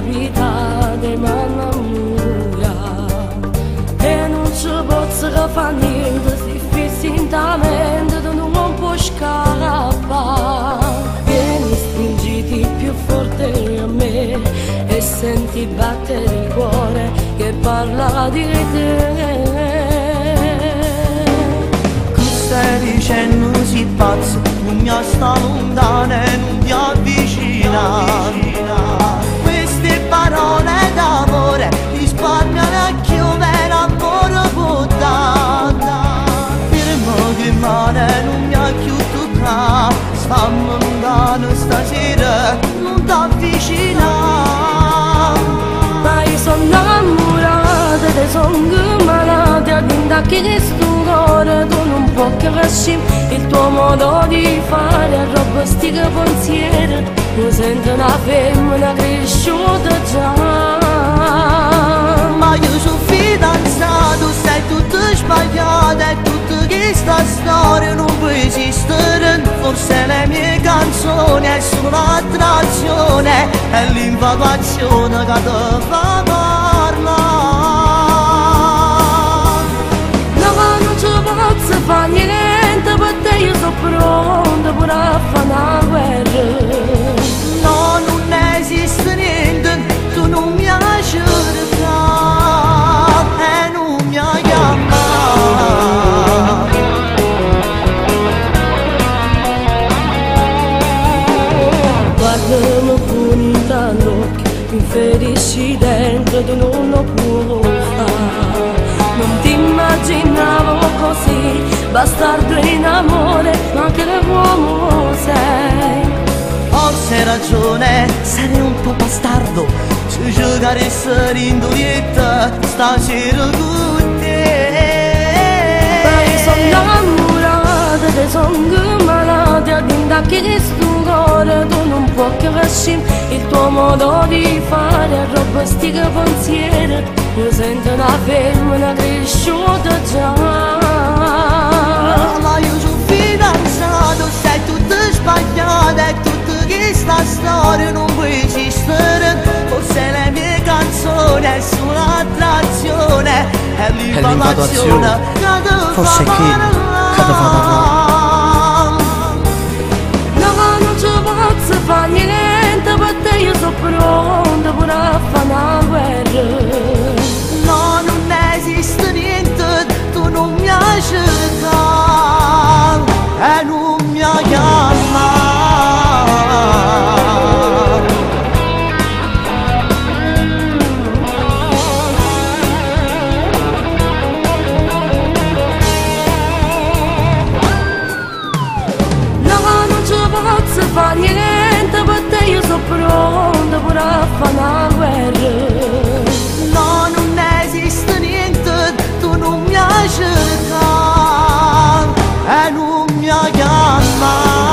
vita di mia e non ci posso fare niente se fissintamente non può scappare. Vieni, stringiti più forte a me e senti battere il cuore che parla di te. Stai dicendo si pazzo, non mi sta lontana e non ti avvicina. Queste parole d'amore risparmiano a chi me l'amore può dare. Firmo che male non mi ha più toccato, stammo lontano stasera, non ti avvicina. Ma io sono innamorata, te sono malata, da che sto cuore tu non puoi crescere. Il tuo modo di fare roba stica pensiero, mi sento una femmina cresciuta già. Ma io sono fidanzato, sei tutto sbagliato e tutta questa storia non può esistere. Forse le mie canzoni sono l'attrazione e l'infatuazione che ti fa parlare. Non posso fare niente per te, io sono pronta pure a fare una guerra. No, non esiste niente, tu non mi hai cercato e non mi hai chiamato. Guardami punta all'occhio, mi ferisci dentro, tu non lo puoi fare. Non ti immaginavo così, bastardo in amore, ma che uomo sei. Forse hai ragione, sarei un po' bastardo se giocare in durietta stasera con te. Ma io sono innamorata, te sono malata, da che sto cuore tu non puoi crescere. Il tuo modo di fare roba stica pensiero, mi sento una femmina cresciuta già. Ma io sono fidanzato, sei tutto sbagliato e tutta questa storia non può esistere. Forse le mie canzoni sono l'attrazione e l'infatuazione forse chi te fa parlare. No, non ci posso fare niente per te, io sono pronta pure a fare una guerra. No, non esiste niente, tu non mi hai cercato e non mi hai chiamato. No, non ci posso fare niente per te, io sono pronta pure a fare una guerra. No, non esiste niente, tu non mi hai cercato e non mi hai chiamato.